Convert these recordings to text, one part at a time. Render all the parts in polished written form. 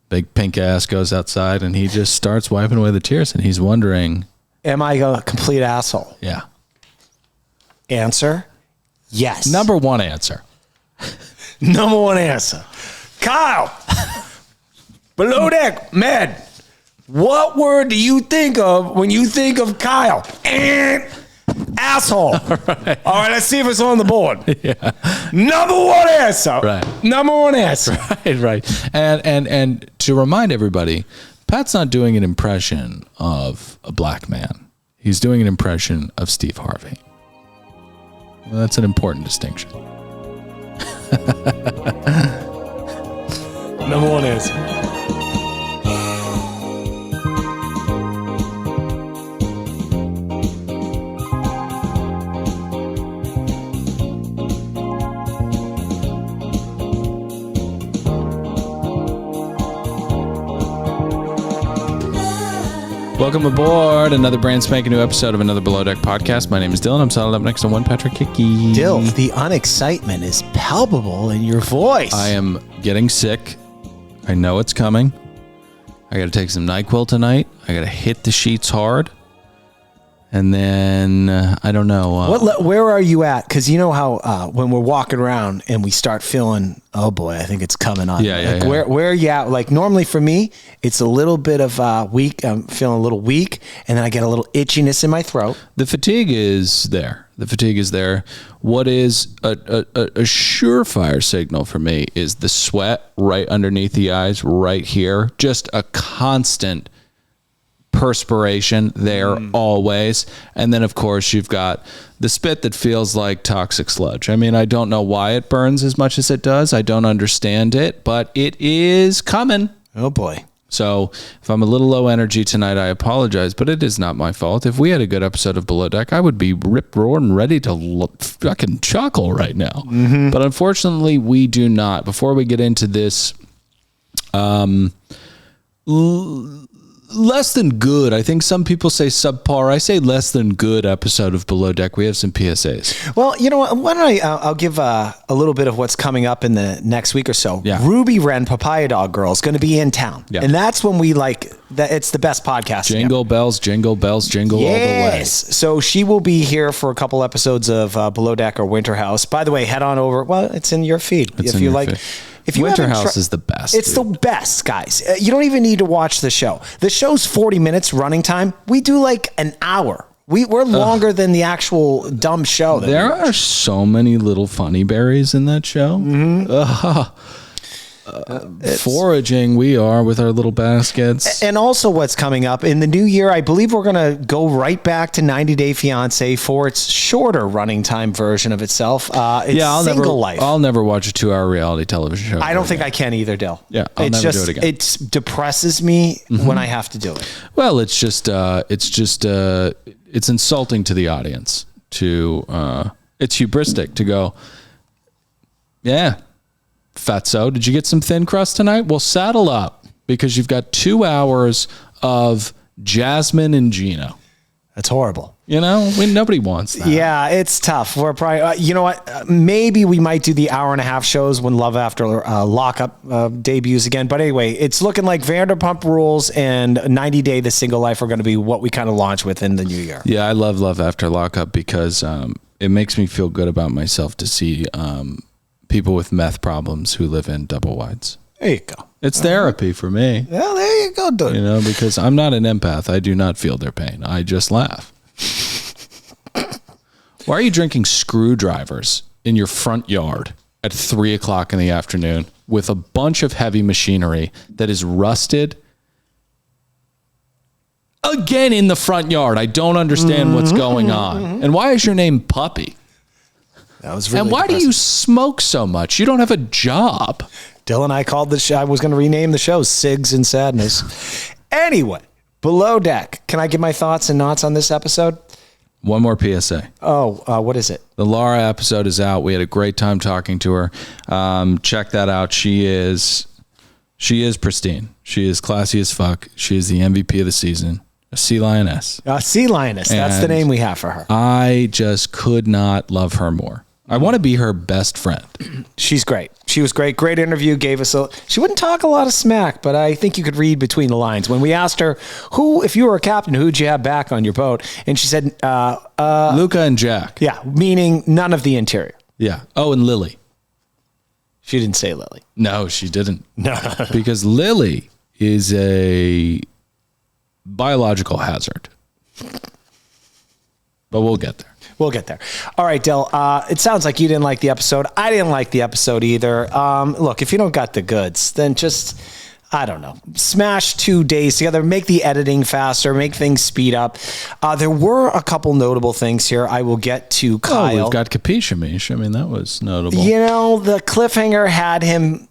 Big pink ass goes outside, and he just starts wiping away the tears, and he's wondering, am I a complete asshole? Yeah. Answer, yes. Number one answer. Number one answer. Kyle, below deck, Med, what word do you think of when you think of Kyle? Asshole. All right, let's see if it's on the board. Yeah. Number one answer. Right. Number one answer. Right. And to remind everybody, Pat's not doing an impression of a black man. He's doing an impression of Steve Harvey. Well, that's an important distinction. Number one answer. Welcome aboard another brand spanking new episode of another Below Deck podcast. My name is Dylan. I'm saddled up next to one Patrick Hickey. Dill, the unexcitement is palpable in your voice. I am getting sick. I know it's coming. I got to take some NyQuil tonight. I got to hit the sheets hard. And then, I don't know. Where are you at? Because you know how when we're walking around and we start feeling, oh boy, I think it's coming on. Yeah. Where are you at? Like normally for me, it's a little bit of weak. I'm feeling a little weak. And then I get a little itchiness in my throat. The fatigue is there. What is a surefire signal for me is the sweat right underneath the eyes, right here. Just a constant perspiration there always. And then of course you've got the spit that feels like toxic sludge. I mean, I don't know why it burns as much as it does. I don't understand it, but it is coming. Oh boy. So if I'm a little low energy tonight, I apologize, but it is not my fault. If we had a good episode of Below Deck, I would be rip roaring ready to fucking chuckle right now. But unfortunately we do not. Before we get into this, less than good. I think some people say subpar. I say less than good episode of Below Deck. We have some PSAs. Well, you know what? Why don't I'll give a little bit of what's coming up in the next week or so. Yeah. Ruby Wren, Papaya Dog Girl, is going to be in town. Yeah. And that's when we like that. It's the best podcast. Jingle bells, jingle bells, jingle all the way. Yes. So she will be here for a couple episodes of Below Deck or Winter House. By the way, head on over. Well, it's in your feed. It's if in you your like. feed. If you Winter House is the best. It's the best, guys. You don't even need to watch the show. The show's 40 minutes running time. We do like an hour. We're longer than the actual dumb show. There are so many little funny berries in that show. Foraging we are with our little baskets. And also what's coming up in the new year, I believe we're going to go right back to 90 Day Fiance for its shorter running time version of itself. I'll never watch a 2-hour reality television show. I don't think I can either, Dill. Yeah, I'll never do it again. It depresses me when I have to do it. Well, it's insulting to the audience it's hubristic to go, yeah, Fatso, did you get some thin crust tonight? Well, saddle up because you've got 2 hours of Jasmine and Gino. That's horrible. You know, nobody wants that. Yeah, it's tough. We're probably, you know what? Maybe we might do the hour-and-a-half shows when Love After Lockup debuts again. But anyway, it's looking like Vanderpump Rules and 90 Day The Single Life are going to be what we kind of launch with in the new year. Yeah, I love Love After Lockup because it makes me feel good about myself to see people with meth problems who live in double wides. There you go. It's therapy for me. Well, there you go, dude. You know, because I'm not an empath. I do not feel their pain. I just laugh. Why are you drinking screwdrivers in your front yard at 3:00 in the afternoon with a bunch of heavy machinery that is rusted? Again in the front yard. I don't understand what's going on. And why is your name Puppy? That was really And why depressing. do you smoke so much? You don't have a job. Dylan, I called the show. I was going to rename the show Sigs and Sadness. Anyway, Below Deck. Can I give my thoughts and knots on this episode? One more PSA. What is it? The Laura episode is out. We had a great time talking to her. Check that out. She is pristine. She is classy as fuck. She is the MVP of the season. A sea lioness. Sea lioness. That's the name we have for her. I just could not love her more. I want to be her best friend. She's great. She was great. Great interview. She wouldn't talk a lot of smack, but I think you could read between the lines. When we asked her, if you were a captain, who'd you have back on your boat? And she said, Luca and Jack. Yeah, meaning none of the interior. Yeah. Oh, and Lilly. She didn't say Lilly. No, she didn't. No. Because Lilly is a biological hazard. But we'll get there. We'll get there. All right, Del. It sounds like you didn't like the episode. I didn't like the episode either. Look, if you don't got the goods, then just, I don't know, smash 2 days together, make the editing faster, make things speed up. There were a couple notable things here. I will get to Kyle. Oh, we've got Capiche Amish. I mean, that was notable. You know, the cliffhanger had him.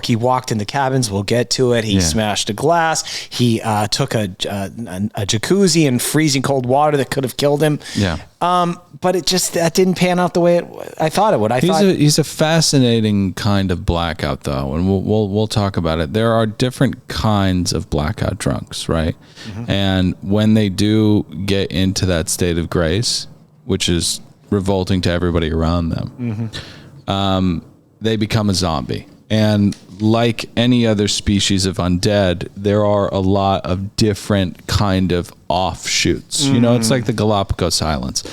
He walked in the cabins. We'll get to it. He smashed a glass. He took a jacuzzi in freezing cold water that could have killed him. Yeah. But that didn't pan out the way I thought it would. He's a fascinating kind of blackout, though, and we'll talk about it. There are different kinds of blackout drunks, right? Mm-hmm. And when they do get into that state of grace, which is revolting to everybody around them, they become a zombie. And like any other species of undead, there are a lot of different kind of offshoots. You know, it's like the Galapagos Islands.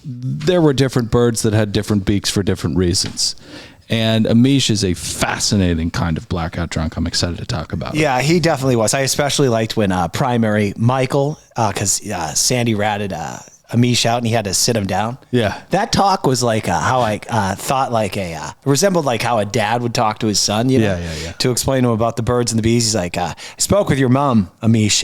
There were different birds that had different beaks for different reasons. And Amish is a fascinating kind of blackout drunk. I'm excited to talk about it. Yeah, he definitely was. I especially liked when primary Michael, because Sandy ratted Amish out and he had to sit him down. Yeah. That talk was like how I thought resembled like how a dad would talk to his son, you know, to explain to him about the birds and the bees. He's like, I spoke with your mom, Amish.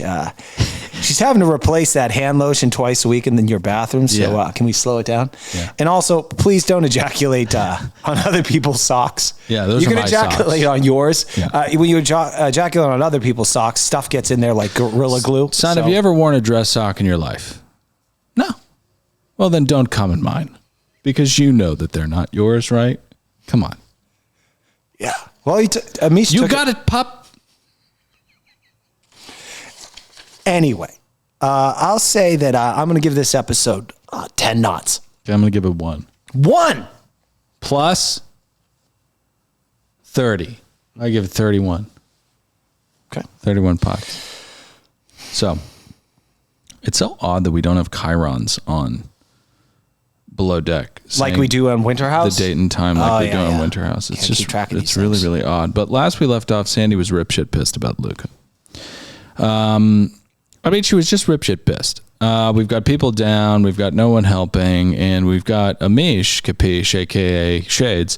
She's having to replace that hand lotion twice a week in your bathroom. So can we slow it down? Yeah. And also, please don't ejaculate on other people's socks. Yeah, those you are can my ejaculate socks. on yours. Yeah. When you ejaculate on other people's socks, stuff gets in there like Gorilla Glue. Son, have you ever worn a dress sock in your life? No. Well, then don't come in mine, because you know that they're not yours, right? Come on. Yeah. Well, Amish, you got it, pup. Anyway, I'll say that I'm going to give this episode 10 knots. Okay, I'm going to give it 1. 1 plus 30. I give it 31. Okay. 31 pots. So it's so odd that we don't have chyrons on Below Deck, like we do on Winter House, the date and time, like we do on Winter House. It's it's really, really odd. But last we left off, Sandy was ripshit pissed about Luca. I mean, she was just ripshit pissed. We've got people down, we've got no one helping, and we've got Amish, Capiche, aka Shades,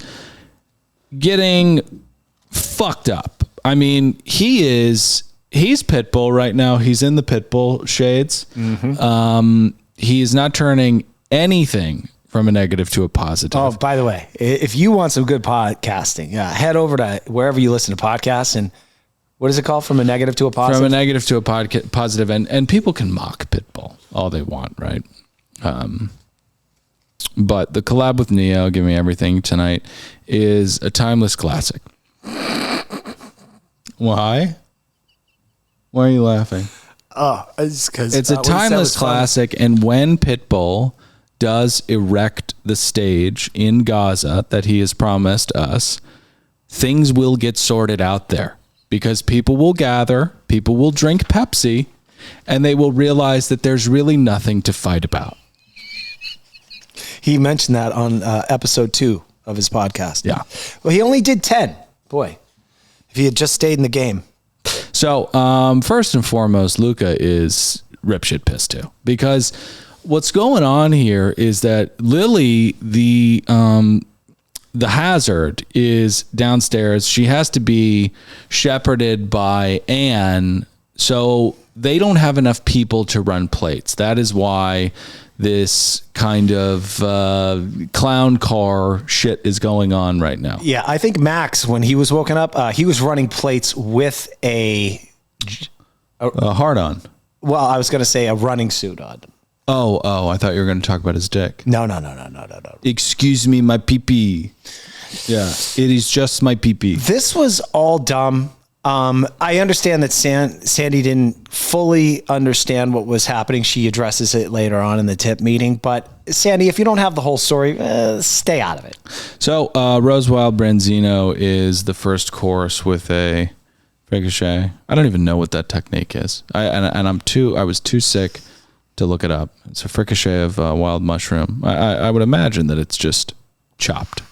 getting fucked up. I mean, he's Pitbull right now. He's in the Pitbull shades. Mm-hmm. He is not turning anything from a negative to a positive. Oh, by the way, if you want some good podcasting, head over to wherever you listen to podcasts and what is it called? From a negative to a positive? From a negative to a positive. And people can mock Pitbull all they want, right? But the collab with Neo, Give Me Everything Tonight, is a timeless classic. Why? Why are you laughing? Oh, it's because it's a timeless classic. And when Pitbull does erect the stage in Gaza that he has promised us, things will get sorted out there, because people will gather, people will drink Pepsi, and they will realize that there's really nothing to fight about. He mentioned that on episode 2 of his podcast. Yeah. Well, he only did 10. Boy, if he had just stayed in the game. So, first and foremost, Luca is ripshit pissed too, because what's going on here is that Lilly, the hazard, is downstairs. She has to be shepherded by Anne, so they don't have enough people to run plates. That is why this kind of clown car shit is going on right now. Yeah, I think Max, when he was woken up, he was running plates with a hard on. Well, I was going to say a running suit on. Oh, I thought you were going to talk about his dick. No. Excuse me, my pee-pee. Yeah, it is just my pee-pee. This was all dumb. I understand that Sandy didn't fully understand what was happening. She addresses it later on in the tip meeting. But Sandy, if you don't have the whole story, stay out of it. So Rose Wild Branzino is the first course with a ricochet. I don't even know what that technique is. I was too sick to look it up. It's a fricachet of wild mushroom. I would imagine that it's just chopped.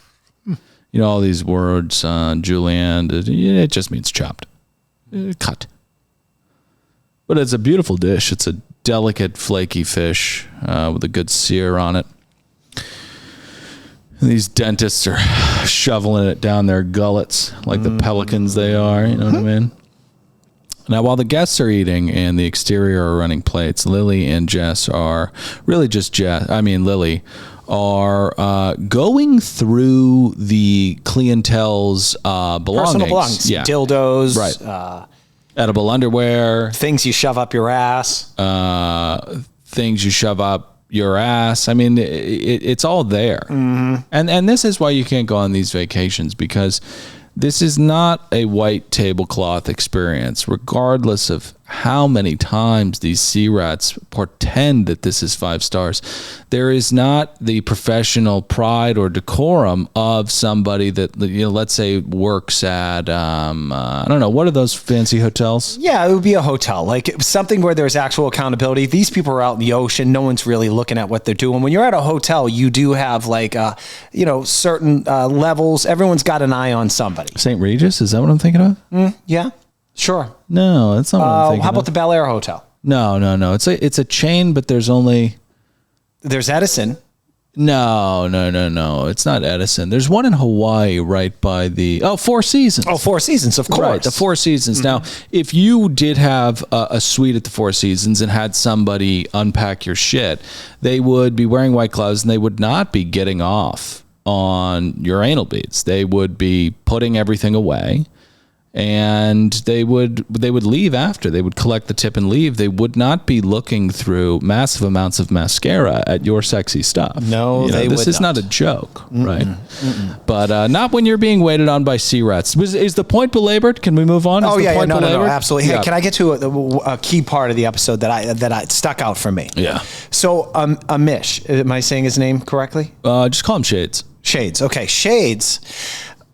You know, all these words, julienne, it just means chopped. Cut. But it's a beautiful dish. It's a delicate, flaky fish with a good sear on it. And these dentists are shoveling it down their gullets like the pelicans they are. You know what I mean? Now, while the guests are eating and the exterior are running plates, Lilly and Jess are really just Lilly are going through the clientele's belongings. Personal belongings. Yeah. Dildos. Right. Edible underwear. Things you shove up your ass. Things you shove up your ass. I mean, it's all there. Mm-hmm. And this is why you can't go on these vacations, because this is not a white tablecloth experience, regardless of how many times these sea rats pretend that this is 5 stars. There is not the professional pride or decorum of somebody that, let's say works at, I don't know, what are those fancy hotels? Yeah, it would be a hotel, like something where there's actual accountability. These people are out in the ocean. No one's really looking at what they're doing. When you're at a hotel, you do have certain levels. Everyone's got an eye on somebody. St. Regis, is that what I'm thinking of? Yeah. Sure. No, that's not what I'm thinking. How about the Bel Air Hotel? No. It's a chain, but there's Edison. No. It's not Edison. There's one in Hawaii right by the Four Seasons. Oh, Four Seasons, of course. Right, the Four Seasons. Mm-hmm. Now, if you did have a suite at the Four Seasons and had somebody unpack your shit, they would be wearing white gloves and they would not be getting off on your anal beads. They would be putting everything away. And they would leave after. They would collect the tip and leave. They would not be looking through massive amounts of mascara at your sexy stuff. No, this is not a joke, right? But not when you're being waited on by sea rats. Is the point belabored? Can we move on? No, absolutely. Hey, can I get to a key part of the episode that I stuck out for me? Yeah. So, Amish, am I saying his name correctly? Just call him Shades. Shades. Okay, Shades.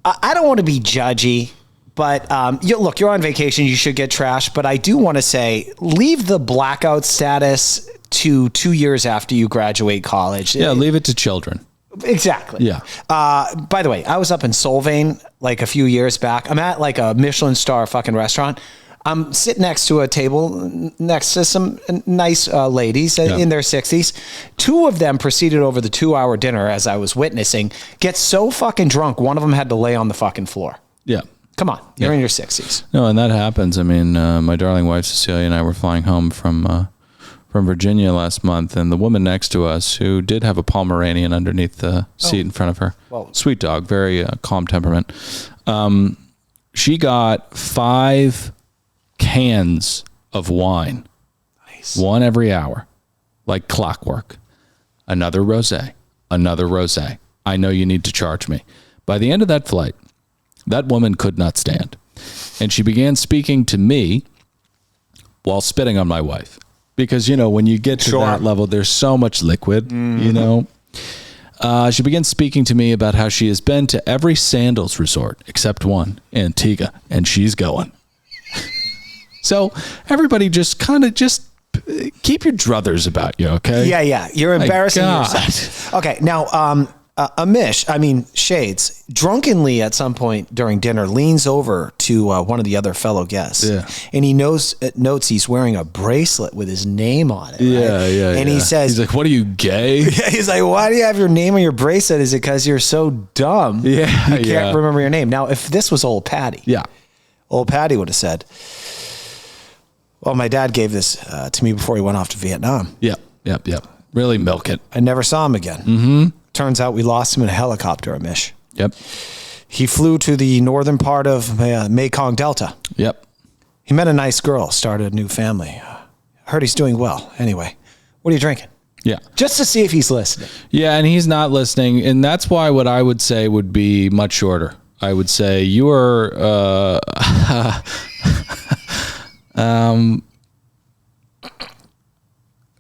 I don't want to be judgy. But you're on vacation. You should get trashed. But I do want to say, leave the blackout status to 2 years after you graduate college. Yeah, leave it to children. Exactly. Yeah. By the way, I was up in Solvang like a few years back. I'm at like a Michelin star fucking restaurant. I'm sitting next to a table next to some nice ladies in their 60s. 2 of them proceeded over the 2-hour dinner, as I was witnessing, get so fucking drunk, one of them had to lay on the fucking floor. Yeah. Come on, you're in your 60s. No, and that happens. I mean, my darling wife Cecilia and I were flying home from Virginia last month, and the woman next to us, who did have a Pomeranian underneath the seat in front of her, sweet dog, very calm temperament, she got 5 cans of wine, nice. 1 every hour, like clockwork. Another rosé. I know you need to charge me. By the end of that flight, that woman could not stand. And she began speaking to me while spitting on my wife. Because, when you get to that level, there's so much liquid, She began speaking to me about how she has been to every sandals resort except one, Antigua, and she's going. So everybody just keep your druthers about you, okay? Yeah. You're embarrassing yourself. Okay, now, Shades, drunkenly at some point during dinner, leans over to one of the other fellow guests. Yeah. And he notes he's wearing a bracelet with his name on it. Yeah. And he says... He's like, what are you, gay? Yeah, he's like, why do you have your name on your bracelet? Is it because you're so dumb? Yeah, you can't remember your name. Now, if this was old Patty... Yeah. Old Patty would have said, well, my dad gave this to me before he went off to Vietnam. Yep. Really milk it. I never saw him again. Mm-hmm. Turns out we lost him in a helicopter, Amish. Yep. He flew to the northern part of Mekong Delta. Yep. He met a nice girl, started a new family. Heard he's doing well. Anyway, what are you drinking? Yeah. Just to see if he's listening. Yeah, and he's not listening. And that's why what I would say would be much shorter. I would say you are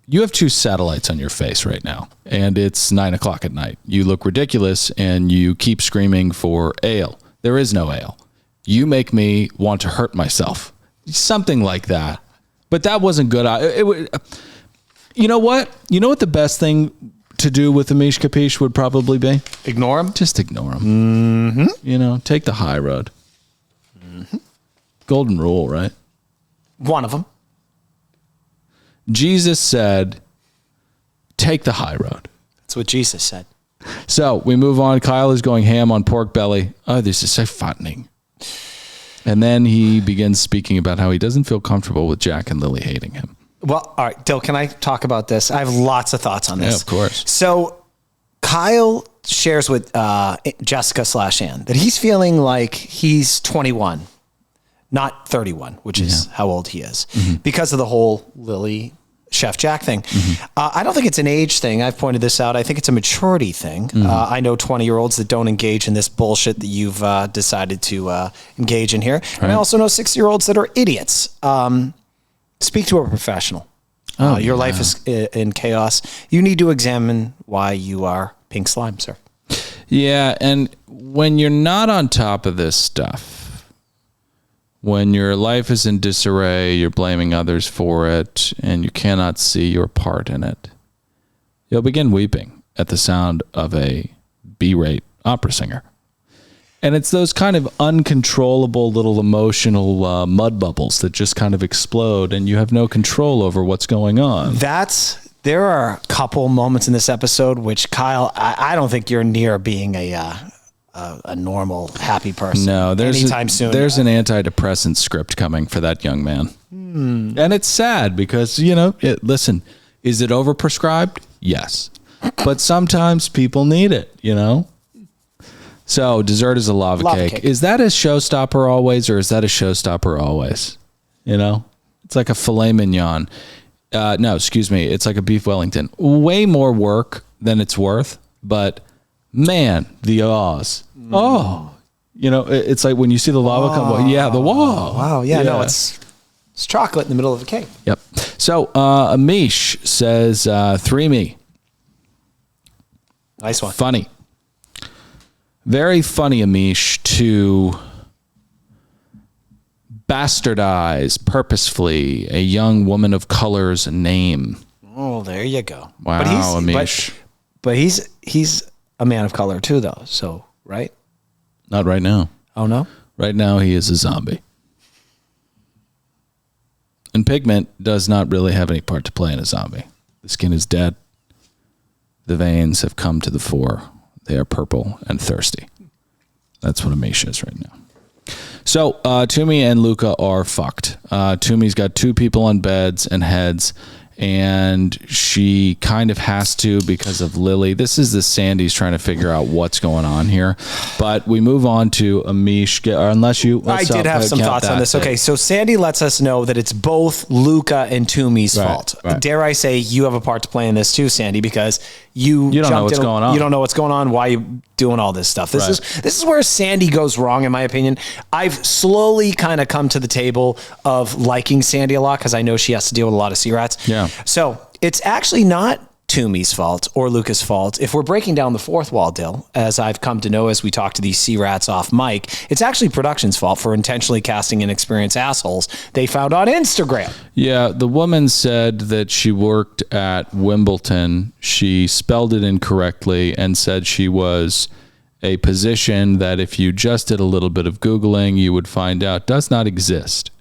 you have two satellites on your face right now, and it's 9:00 at night. You look ridiculous, and you keep screaming for ale. There is no ale. You make me want to hurt myself. Something like that. But that wasn't good. You know what? You know what the best thing to do with Amish Capiche would probably be? Ignore him? Just ignore him. Mm-hmm. You know, take the high road. Mm-hmm. Golden rule, right? One of them. Jesus said, take the high road. That's what Jesus said. So we move on. Kyle is going ham on pork belly. Oh, this is so fattening. And then he begins speaking about how he doesn't feel comfortable with Jack and Lilly hating him. Well, all right, Dill, can I talk about this? I have lots of thoughts on this. Yeah, of course. So Kyle shares with Jessica/Ann that he's feeling like he's 21, not 31, which is how old he is, because of the whole Lilly Chef Jack thing. I don't think it's an age thing. I've pointed this out. I think it's a maturity thing. I know 20-year-olds that don't engage in this bullshit that you've decided to engage in here. Right. And I also know 60-year-olds that are idiots. Speak to a professional. Your life is in chaos. You need to examine why you are pink slime, sir. Yeah, and when you're not on top of this stuff, when your life is in disarray, you're blaming others for it, and you cannot see your part in it, you'll begin weeping at the sound of a B-rate opera singer. And it's those kind of uncontrollable little emotional mud bubbles that just kind of explode, and you have no control over what's going on. There are a couple moments in this episode which, Kyle, I don't think you're near being a normal, happy person. No, anytime soon. There's an antidepressant script coming for that young man. And it's sad because, listen, is it overprescribed? Yes. But sometimes people need it, So dessert is a lava cake. Is that a showstopper always, or is that a showstopper always? It's like a filet mignon. No, excuse me. It's like a beef Wellington. Way more work than it's worth, but man, the awes. Oh, it's like when you see the lava come. Well, yeah, the wall. Wow. Yeah, no, it's chocolate in the middle of a cake. Yep. So Amish says, 3 me. Nice one. Funny. Very funny, Amish, to bastardize purposefully a young woman of color's name. Oh, there you go. Wow, Amish. But he's a man of color too, though. So, right? Not right now. Oh, no? Right now, he is a zombie. And pigment does not really have any part to play in a zombie. The skin is dead. The veins have come to the fore. They are purple and thirsty. That's what Amish is right now. So, Tumi and Luca are fucked. Tumi's got 2 people on beds and heads, and she kind of has to because of Lilly. This is the Sandy's trying to figure out what's going on here. But we move on to Amish, unless you... I did have some thoughts on this. Okay, so Sandy lets us know that it's both Luca and Tumi's fault. Right. Dare I say you have a part to play in this too, Sandy, because you don't know what's going on. You don't know what's going on. Why are you doing all this stuff? This is where Sandy goes wrong, in my opinion. I've slowly kind of come to the table of liking Sandy a lot because I know she has to deal with a lot of sea rats. Yeah. So it's actually not Tumi's fault or Luca's fault. If we're breaking down the fourth wall, Dill, as I've come to know as we talk to these sea rats off mic, it's actually production's fault for intentionally casting inexperienced assholes they found on Instagram. Yeah, the woman said that she worked at Wimbledon. She spelled it incorrectly and said she was a position that if you just did a little bit of Googling, you would find out does not exist.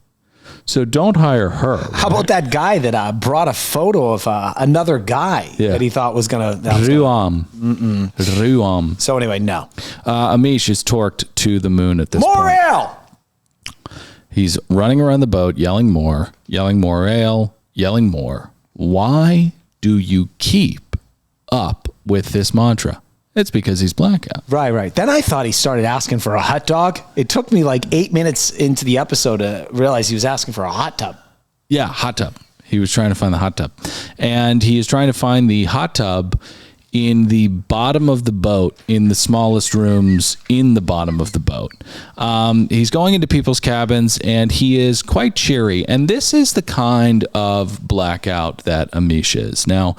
So don't hire her. Right? How about that guy that brought a photo of another guy that he thought was going to... Ruam. So anyway, no. Amish is torqued to the moon at this point. Ale! He's running around the boat, yelling more ale, yelling more. Why do you keep up with this mantra? It's because he's blackout. Right. Then I thought he started asking for a hot dog. It took me like 8 minutes into the episode to realize he was asking for a hot tub. Yeah, hot tub. He was trying to find the hot tub. And he is trying to find the hot tub in the bottom of the boat, in the smallest rooms in the bottom of the boat. He's going into people's cabins, and he is quite cheery. And this is the kind of blackout that Amish is. Now,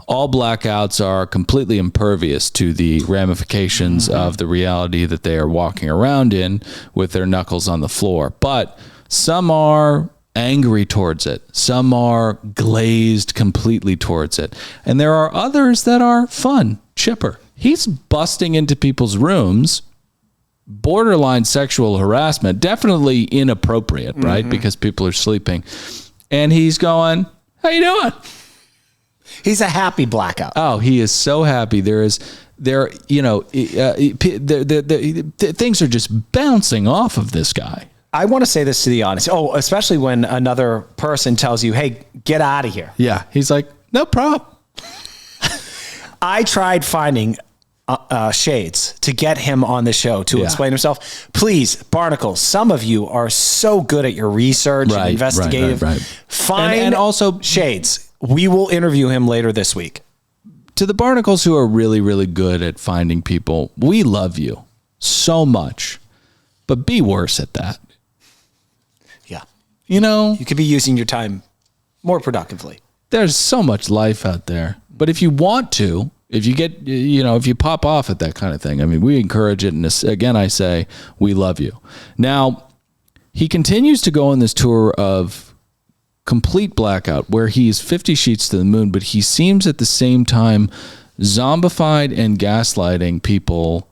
all blackouts are completely impervious to the ramifications of the reality that they are walking around in with their knuckles on the floor. But some are angry towards it. Some are glazed completely towards it. And there are others that are fun, chipper. He's busting into people's rooms, borderline sexual harassment, definitely inappropriate, right? Because people are sleeping. And he's going, how you doing? He's a happy blackout. Oh, he is so happy. Things are just bouncing off of this guy. I want to say this to the audience. Oh, especially when another person tells you, hey, get out of here. Yeah. He's like, no problem. I tried finding Shades to get him on the show to explain himself. Please, Barnacles, some of you are so good at your research and investigative. Right. Find and also Shades. We will interview him later this week. To the Barnacles who are really, really good at finding people, we love you so much, but be worse at that. Yeah. You could be using your time more productively. There's so much life out there. But if you want to, if you get, if you pop off at that kind of thing, I mean, we encourage it. And again, I say, we love you. Now, he continues to go on this tour of complete blackout where he's 50 sheets to the moon, but he seems at the same time zombified and gaslighting people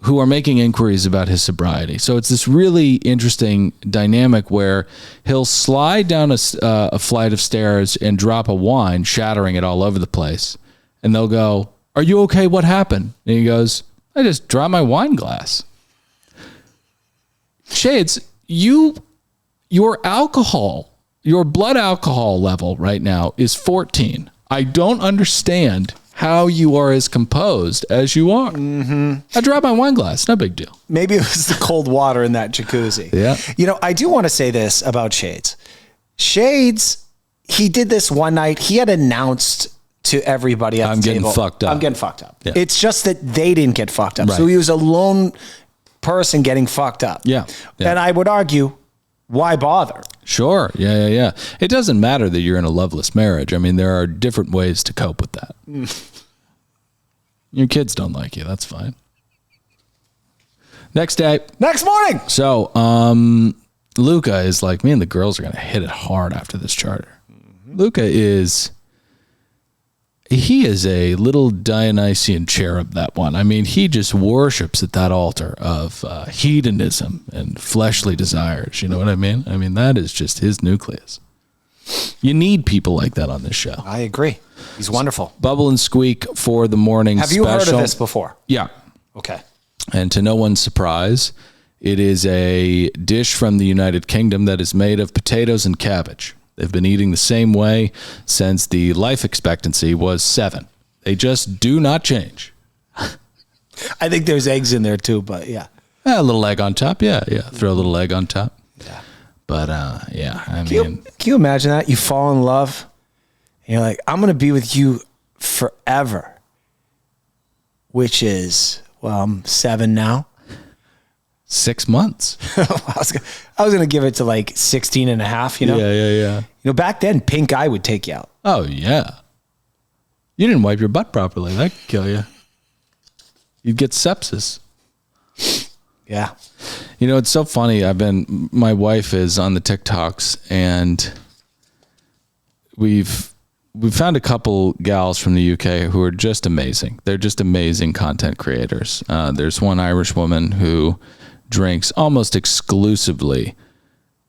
who are making inquiries about his sobriety. So it's this really interesting dynamic where he'll slide down a flight of stairs and drop a wine, shattering it all over the place. And they'll go, are you okay? What happened? And he goes, I just dropped my wine glass. Shades, your blood alcohol level right now is 14. I don't understand how you are as composed as you are. I dropped my wine glass. No big deal. Maybe it was the cold water in that jacuzzi. Yeah. I do want to say this about Shades. Shades, he did this one night. He had announced to everybody at the table, I'm getting fucked up. Yeah. It's just that they didn't get fucked up. Right. So he was a lone person getting fucked up. Yeah. And I would argue, why bother? Sure. Yeah. It doesn't matter that you're in a loveless marriage. I mean, there are different ways to cope with that. Your kids don't like you. That's fine. Next day. Next morning. So, Luca is like, me and the girls are going to hit it hard after this charter. Luca is a little Dionysian cherub, that one. I mean, he just worships at that altar of hedonism and fleshly desires. You know what I mean? I mean, that is just his nucleus. You need people like that on this show. I agree. He's wonderful. Bubble and Squeak for the morning special. Have you heard of this before? Yeah. Okay. And to no one's surprise, it is a dish from the United Kingdom that is made of potatoes and cabbage. They've been eating the same way since the life expectancy was 7. They just do not change. I think there's eggs in there too, but yeah. A little egg on top. Yeah. Throw a little egg on top. Yeah. But can you imagine that? You fall in love and you're like, I'm going to be with you forever, which is, I'm 7 now. 6 months. I was going to give it to like 16 and a half, Yeah. Back then, pink eye would take you out. Oh, yeah. You didn't wipe your butt properly. That could kill you. You'd get sepsis. Yeah. It's so funny. My wife is on the TikToks, and we've found a couple gals from the UK who are just amazing. They're just amazing content creators. There's one Irish woman who drinks almost exclusively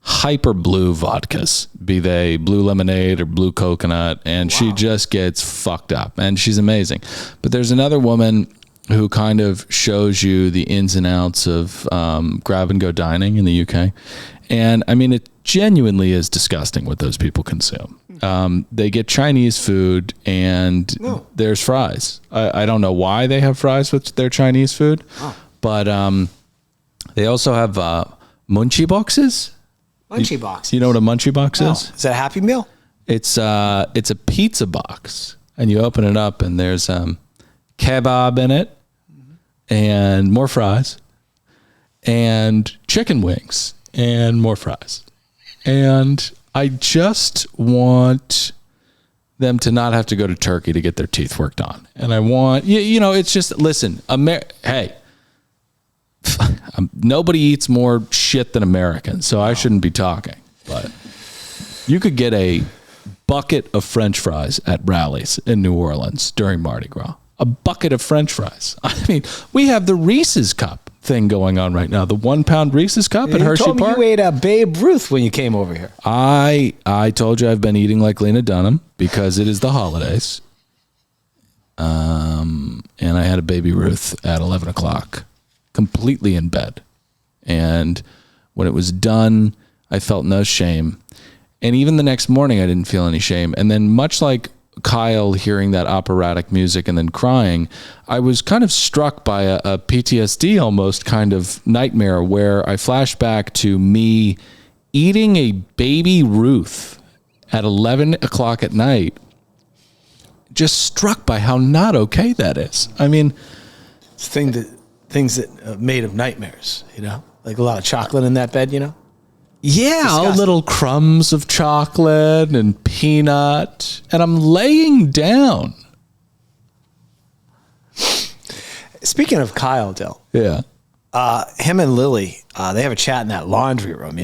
hyper blue vodkas, be they blue lemonade or blue coconut, and she just gets fucked up, and she's amazing. But there's another woman who kind of shows you the ins and outs of grab and go dining in the UK. And I mean, it genuinely is disgusting what those people consume. They get Chinese food and there's fries. I don't know why they have fries with their Chinese food, but they also have munchie boxes. Munchie box. You know what a munchie box is? Is that a Happy Meal? It's a pizza box, and you open it up and there's kebab in it, and more fries, and chicken wings, and more fries. And I just want them to not have to go to Turkey to get their teeth worked on. And I want, it's just, listen, hey, nobody eats more shit than Americans, so I shouldn't be talking. But you could get a bucket of French fries at Rally's in New Orleans during Mardi Gras. A bucket of French fries. I mean, we have the Reese's Cup thing going on right now. The 1 pound Reese's Cup at Hershey Park. You told me you ate a Babe Ruth when you came over here. I told you I've been eating like Lena Dunham because it is the holidays. And I had a Baby Ruth at 11 o'clock, completely in bed. And when it was done, I felt no shame. And even the next morning, I didn't feel any shame. And then much like Kyle hearing that operatic music and then crying, I was kind of struck by a PTSD almost kind of nightmare where I flashed back to me eating a Baby Ruth at 11 o'clock at night, just struck by how not okay that is. I mean, it's things that are made of nightmares, like a lot of chocolate in that bed, Yeah, little crumbs of chocolate and peanut, and I'm laying down. Speaking of Kyle, Dill. Yeah. Him and Lilly, they have a chat in that laundry room,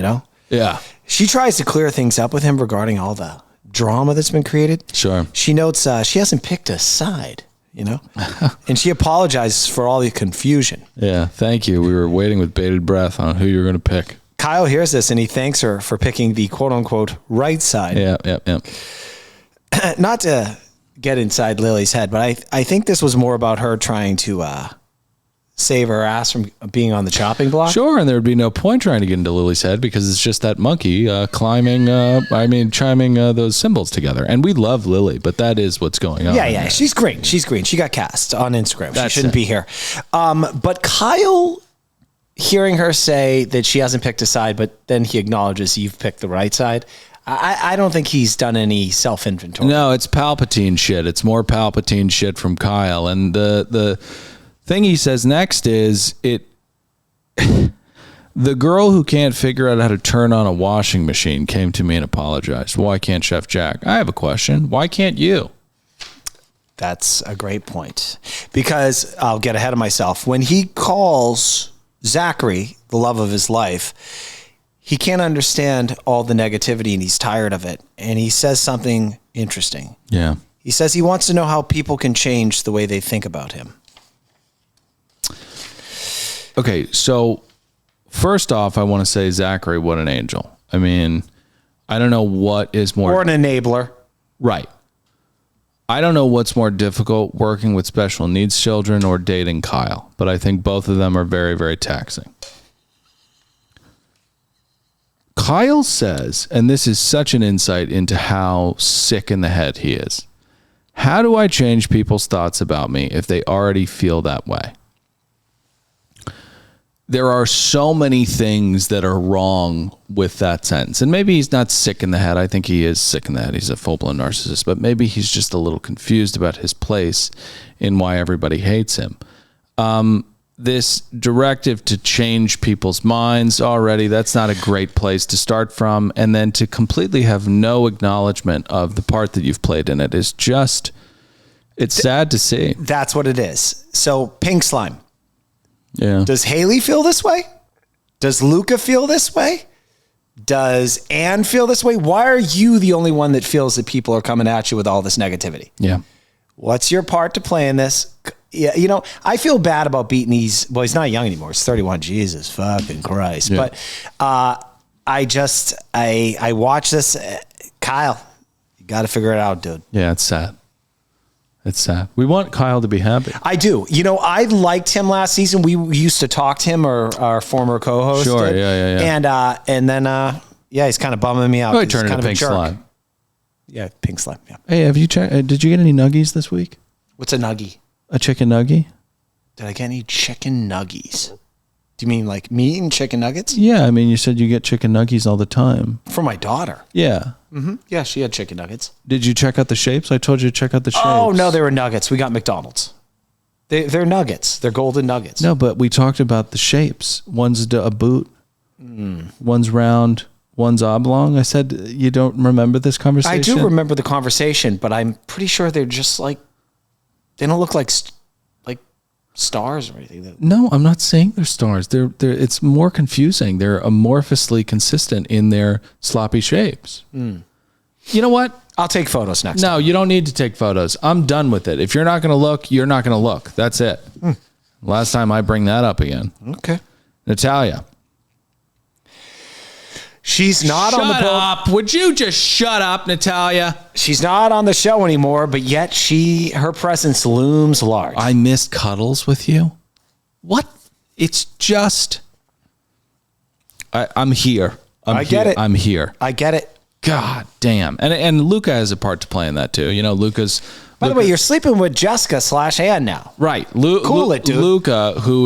Yeah. She tries to clear things up with him regarding all the drama that's been created. Sure. She notes she hasn't picked a side, and she apologizes for all the confusion. Yeah, thank you. We were waiting with bated breath on who you were going to pick. Kyle hears this and he thanks her for picking the quote unquote right side. Yeah. Not to get inside Lily's head, but I think this was more about her trying to save her ass from being on the chopping block. Sure, and there would be no point trying to get into Lily's head because it's just that monkey chiming those cymbals together. And we love Lily, but that is what's going on. Yeah, she's green. She's green. She got cast on Instagram. That's she shouldn't be here. But Kyle, hearing her say that she hasn't picked a side, but then he acknowledges you've picked the right side. I don't think he's done any self-inventory. No, it's Palpatine shit. It's more Palpatine shit from Kyle. And the thing he says next is the girl who can't figure out how to turn on a washing machine came to me and apologized. Why can't Chef Jack? I have a question. Why can't you? That's a great point. Because I'll get ahead of myself. When he calls Zachary the love of his life, he can't understand all the negativity and he's tired of it. And he says something interesting. Yeah. He says he wants to know how people can change the way they think about him. Okay, so first off, I want to say, Zachary, what an angel. I mean, I don't know what is more... Or an enabler. Right. I don't know what's more difficult, working with special needs children or dating Kyle, but I think both of them are very, very taxing. Kyle says, and this is such an insight into how sick in the head he is, how do I change people's thoughts about me if they already feel that way? There are so many things that are wrong with that sentence. And maybe he's not sick in the head. I think he is sick in the head. He's a full-blown narcissist. But maybe he's just a little confused about his place in why everybody hates him. This directive to change people's minds already, that's not a great place to start from. And then to completely have no acknowledgement of the part that you've played in it is just, it's sad to see. That's what it is. So pink slime. Yeah. Does Haley feel this way? Does Luca feel this way? Does Anne feel this way? Why are you the only one that feels that people are coming at you with all this negativity? Yeah. What's your part to play in this? Yeah, I feel bad about beating these. Well, he's not young anymore. He's 31. Jesus fucking Christ. Yeah. But I watch this. Kyle, you got to figure it out, dude. Yeah, it's sad. It's sad. We want Kyle to be happy. I do. I liked him last season. We used to talk to him, or our former co-host. Sure, yeah. And then he's kind of bumming me out. Oh, he turned into pink slime. Yeah, pink slime. Yeah. Hey, have you checked? Did you get any nuggies this week? What's a nuggie? A chicken nuggie? Did I get any chicken nuggies? Do you mean like meat and chicken nuggets? Yeah, I mean, you said you get chicken nuggies all the time. For my daughter. Yeah. Mm-hmm. Yeah, she had chicken nuggets. Did you check out the shapes? I told you to check out the shapes. Oh, no, they were nuggets. We got McDonald's. They're nuggets. They're golden nuggets. No, but we talked about the shapes. One's a boot. One's round. One's oblong. I said, you don't remember this conversation? I do remember the conversation, but I'm pretty sure they're just like, they don't look like stars or anything. No, I'm not saying they're stars. It's more confusing. They're amorphously consistent in their sloppy shapes. You know what? I'll take photos next time. No, you don't need to take photos. I'm done with it. If you're not going to look, you're not going to look. That's it. Last time I bring that up again. Okay. Natalia. She's not on the boat. Shut up. Would you just shut up, Natalia? She's not on the show anymore, but yet her presence looms large. I missed cuddles with you. What? It's just, I'm here. I get it. I'm here. I get it. God damn. And Luca has a part to play in that too. You know, By the way, you're sleeping with Jessica /Ann now. Right. Cool it, dude. Luca, who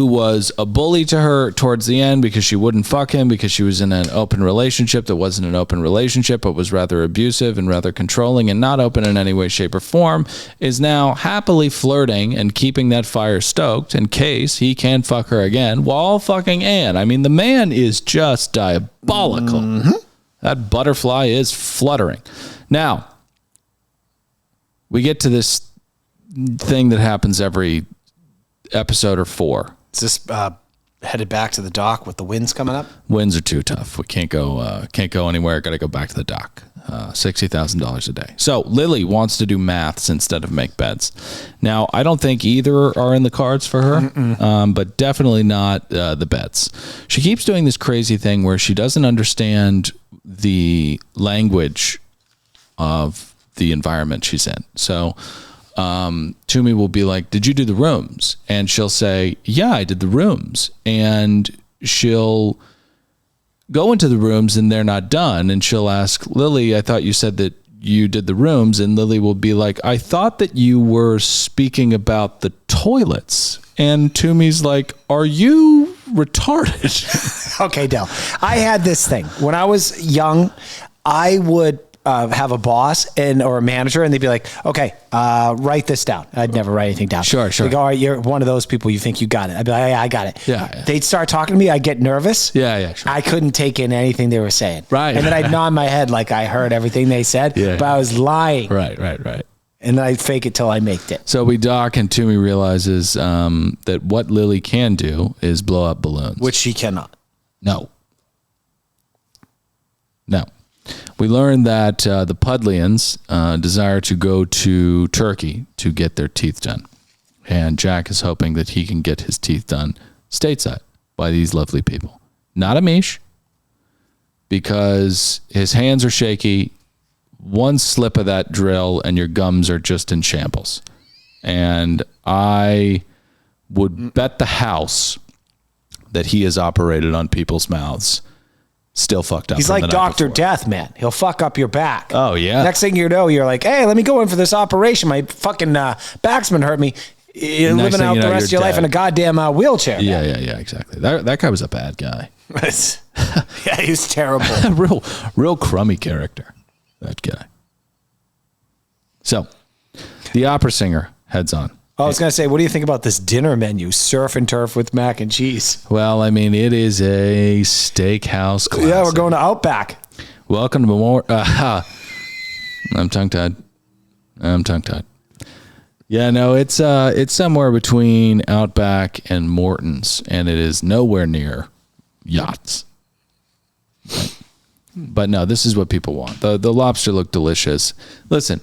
was a bully to her towards the end because she wouldn't fuck him because she was in an open relationship that wasn't an open relationship, but was rather abusive and rather controlling and not open in any way, shape, or form, is now happily flirting and keeping that fire stoked in case he can fuck her again while fucking Anne. I mean, the man is just diabolical. That butterfly is fluttering. Now, we get to this thing that happens every episode or 4. Is this headed back to the dock with the winds coming up? Winds are too tough. We can't go anywhere. Got to go back to the dock. $60,000 a day. So Lilly wants to do maths instead of make beds. Now, I don't think either are in the cards for her, but definitely not the beds. She keeps doing this crazy thing where she doesn't understand the language of the environment she's in. So Tumi will be like, did you do the rooms? And she'll say, yeah, I did the rooms. And she'll go into the rooms and they're not done. And she'll ask Lilly, I thought you said that you did the rooms. And Lilly will be like, I thought that you were speaking about the toilets. And Tumi's like, are you retarded? Okay, Del. I had this thing. When I was young, I would have a boss or a manager, and they'd be like, okay, write this down. I'd never write anything down. Sure. They go, all right, you're one of those people, you think you got it. I'd be like, yeah, I got it. Yeah. They'd start talking to me. I'd get nervous. Yeah, sure. I couldn't take in anything they were saying. Right. And then I'd nod my head like I heard everything they said, but I was lying. Right. And then I'd fake it till I made it. So we dock, and Tumi realizes that what Lilly can do is blow up balloons. Which she cannot. No. We learned that the Pudlians desire to go to Turkey to get their teeth done. And Jack is hoping that he can get his teeth done stateside by these lovely people. Not Amish, because his hands are shaky. One slip of that drill and your gums are just in shambles. And I would bet the house that he has operated on people's mouth's still fucked up. He's like Dr. Death, man. He'll fuck up your back. Oh, yeah. Next thing you know, you're like, hey, let me go in for this operation. My fucking back's been hurt me. You're living out the rest of your life in a goddamn wheelchair. Yeah, exactly. That guy was a bad guy. Yeah, he was terrible. real crummy character, that guy. So, the opera singer heads on. I was going to say, what do you think about this dinner menu? Surf and turf with mac and cheese. Well, I mean, it is a steakhouse classic. Yeah, we're going to Outback. Welcome to more. I'm tongue-tied. Yeah, no, it's somewhere between Outback and Morton's, and it is nowhere near yachts. But no, this is what people want. The lobster looked delicious. Listen,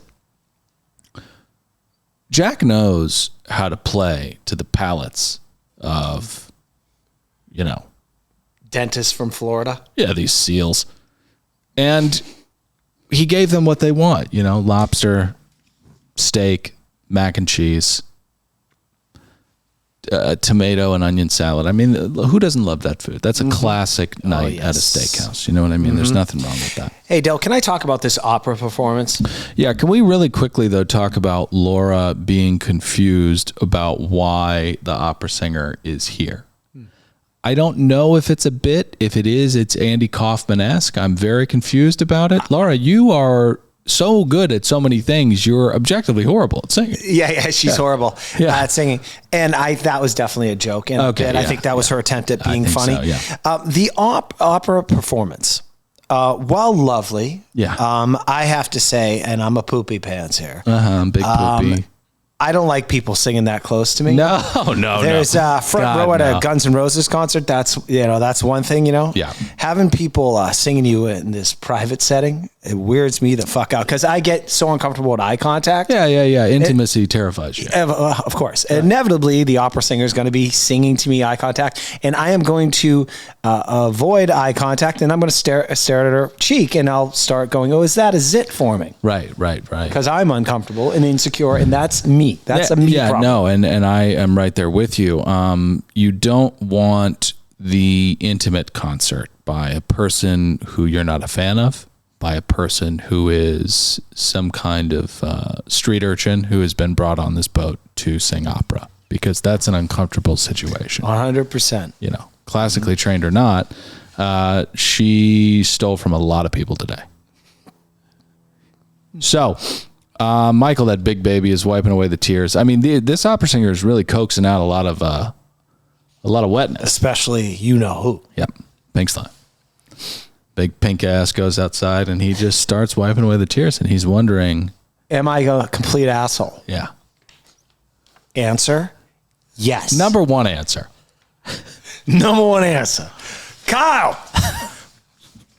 Jack knows how to play to the palates of, dentists from Florida. Yeah, these seals. And he gave them what they want, lobster, steak, mac and cheese, tomato and onion salad. I mean, who doesn't love that food? That's a classic night at a steakhouse. You know what I mean? There's nothing wrong with that. Hey, Del, can I talk about this opera performance? Yeah, can we really quickly, though, talk about Laura being confused about why the opera singer is here? I don't know if it's a bit. If it is, it's Andy Kaufman-esque. I'm very confused about it. Laura, you are so good at so many things. You're objectively horrible at singing. Yeah, she's horrible at singing. And that was definitely a joke. And I think that was her attempt at being funny. So, yeah. The opera performance, while lovely, I have to say, and I'm a poopy pants here. Big poopy. I don't like people singing that close to me. No. There's front row at a Guns N' Roses concert. That's one thing, Yeah. Having people singing to you in this private setting, it weirds me the fuck out because I get so uncomfortable with eye contact. Yeah. Intimacy terrifies you. Of course. Inevitably, the opera singer is going to be singing to me eye contact, and I am going to avoid eye contact, and I'm going to stare at her cheek, and I'll start going, oh, is that a zit forming? Right. Because I'm uncomfortable and insecure, and that's me. That's a me problem. No, and I am right there with you. You don't want the intimate concert by a person who you're not a fan of, by a person who is some kind of street urchin who has been brought on this boat to sing opera, because that's an uncomfortable situation. 100%. Classically trained or not, she stole from a lot of people today. So, Michael, that big baby, is wiping away the tears. I mean, this opera singer is really coaxing out a lot of wetness, especially who. Yep, pink slime. Big pink ass goes outside, and he just starts wiping away the tears, and he's wondering, am I a complete asshole? Yeah. Answer: yes. Number one answer. Number one answer. Kyle,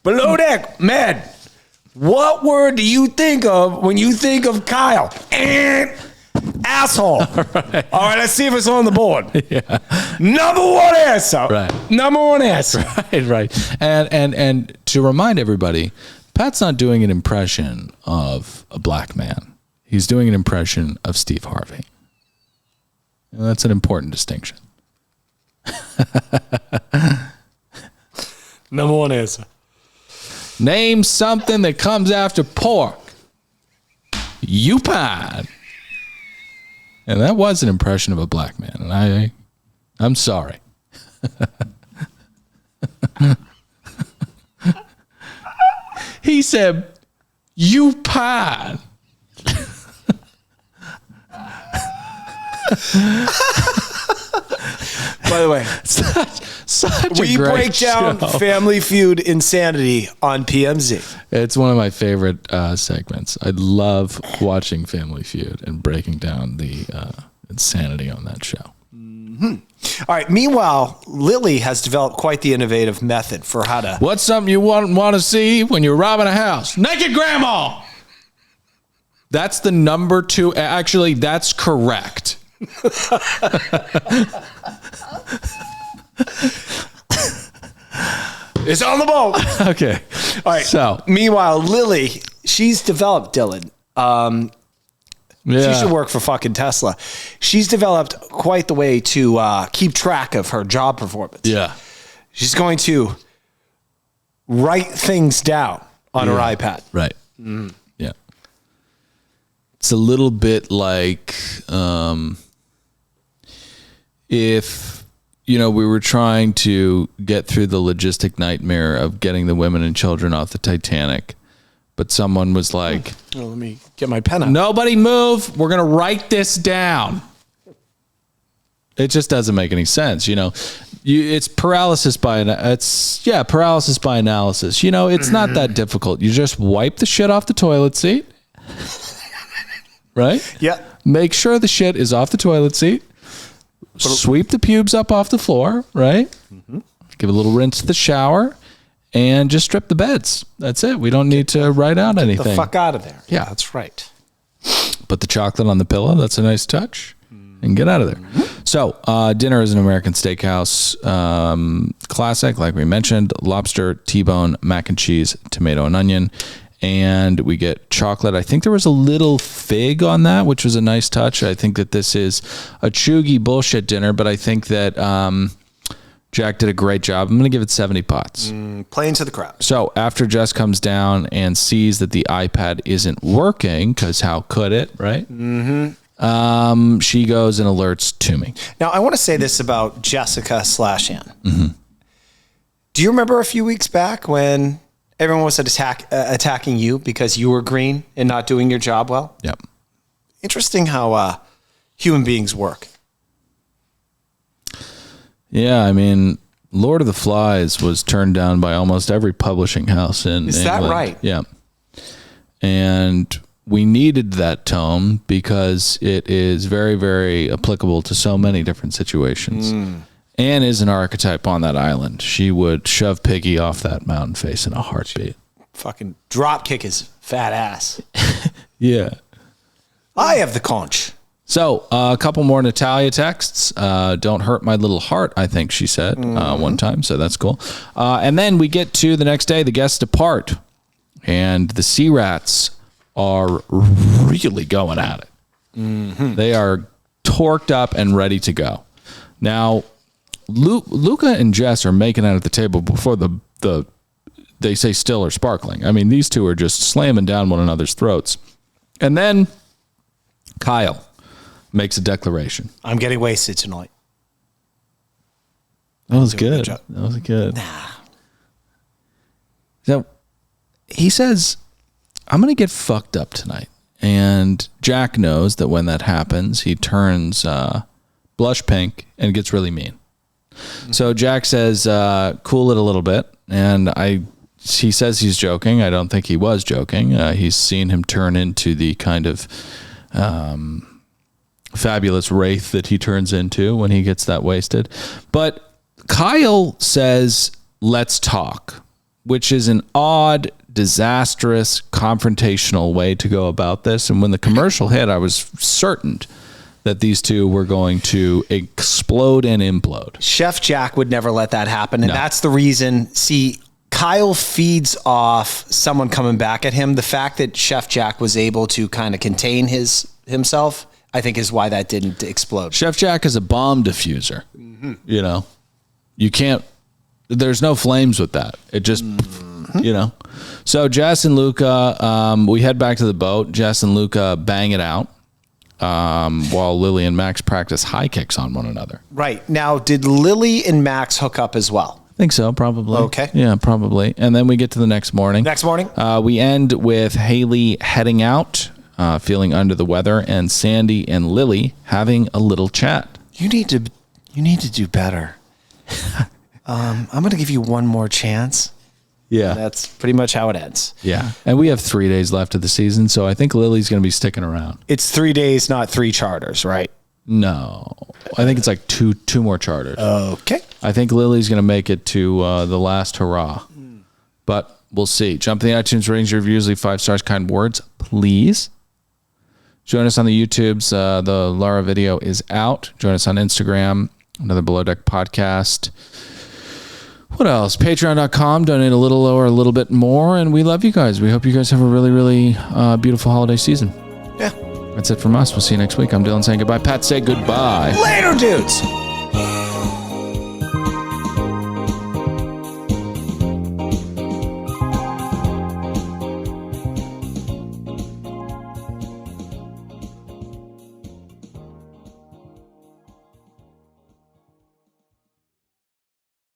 below deck, Med. What word do you think of when you think of Kyle? Asshole. All right, let's see if it's on the board. Yeah. Number one answer. Right. Number one answer. Right. And to remind everybody, Pat's not doing an impression of a black man. He's doing an impression of Steve Harvey. And that's an important distinction. Number one answer. Name something that comes after pork. Yupine. And that was an impression of a black man. And I'm sorry. He said, Yupine. By the way, such we a great break down show. Family Feud insanity on PMZ. It's one of my favorite segments. I love watching Family Feud and breaking down the insanity on that show. Mm-hmm. All right. Meanwhile, Lilly has developed quite the innovative method for how to. What's something you want to see when you're robbing a house? Naked grandma. That's the number 2. Actually, that's correct. It's on the boat. Okay. All right. So, meanwhile, Lilly, she's developed, Dylan. She should work for fucking Tesla. She's developed quite the way to keep track of her job performance. Yeah. She's going to write things down on her iPad. Right. Mm. Yeah. It's a little bit like if, we were trying to get through the logistic nightmare of getting the women and children off the Titanic, but someone was like, let me get my pen out. Nobody move. We're going to write this down. It just doesn't make any sense. It's paralysis by analysis. It's not that difficult. You just wipe the shit off the toilet seat. Right? Yeah. Make sure the shit is off the toilet seat. Sweep the pubes up off the floor, right? Mm-hmm. Give a little rinse to the shower, and just strip the beds. That's it. We don't need to write out anything. Get the fuck out of there. Yeah. That's right. Put the chocolate on the pillow. That's a nice touch. And get out of there. Mm-hmm. So, dinner is an American steakhouse classic, like we mentioned. Lobster, T-bone, mac and cheese, tomato and onion. And we get chocolate. I think there was a little fig on that, which was a nice touch. I think that this is a chuggy bullshit dinner, but I think that Jack did a great job. I'm going to give it 70 pots. Playing to the crowd. So after Jess comes down and sees that the iPad isn't working, because how could it, right? Mm-hmm. She goes and alerts Tumi. Now, I want to say this about Jessica /Ann. Mm-hmm. Do you remember a few weeks back when Everyone was attacking you because you were green and not doing your job well. Yep. Interesting how human beings work. Yeah, I mean, Lord of the Flies was turned down by almost every publishing house in England. Is that right? Yeah. And we needed that tome because it is very, very applicable to so many different situations. Anne is an archetype on that island. She would shove Piggy off that mountain face in a heartbeat. Fucking drop kick his fat ass. Yeah. I have the conch. So a couple more Natalia texts. Don't hurt my little heart, I think she said one time. So that's cool. And then we get to the next day. The guests depart. And the Sea Rats are really going at it. They are torqued up and ready to go. Now, Luca and Jess are making out at the table before they say still or sparkling. I mean, these two are just slamming down one another's throats. And then Kyle makes a declaration. I'm getting wasted tonight. That was good. That was good. So he says, I'm going to get fucked up tonight. And Jack knows that when that happens, he turns blush pink and gets really mean. So Jack says, cool it a little bit. And he says he's joking. I don't think he was joking. He's seen him turn into the kind of fabulous wraith that he turns into when he gets that wasted. But Kyle says, let's talk, which is an odd, disastrous, confrontational way to go about this. And when the commercial hit, I was certain that these two were going to explode and implode. Chef Jack would never let that happen. And that's the reason. See, Kyle feeds off someone coming back at him. The fact that Chef Jack was able to kind of contain himself, I think, is why that didn't explode. Chef Jack is a bomb diffuser. You know, you can't, there's no flames with that. It just, you know. So Jess and Luca, we head back to the boat. Jess and Luca bang it out while Lilly and Max practice high kicks on one another. Right. Now, did Lilly and Max hook up as well? I think so, probably. Okay. Yeah, probably. And then we get to the next morning. We end with Haley heading out, feeling under the weather, and Sandy and Lilly having a little chat. You need to do better. I'm going to give you one more chance. Yeah. That's pretty much how it ends. Yeah. And we have 3 days left of the season, so I think Lily's going to be sticking around. It's 3 days, not 3 charters, right? No. I think it's like two more charters. Okay. I think Lily's going to make it to the last hurrah. But we'll see. Jump to the iTunes ratings, reviews, leave 5 stars, kind words, please. Join us on the YouTubes. The Lara video is out. Join us on Instagram. Another Below Deck podcast. What else? Patreon.com. Donate a little or a little bit more. And we love you guys. We hope you guys have a really, really beautiful holiday season. Yeah. That's it from us. We'll see you next week. I'm Dylan saying goodbye. Pat, say goodbye. Later, dudes.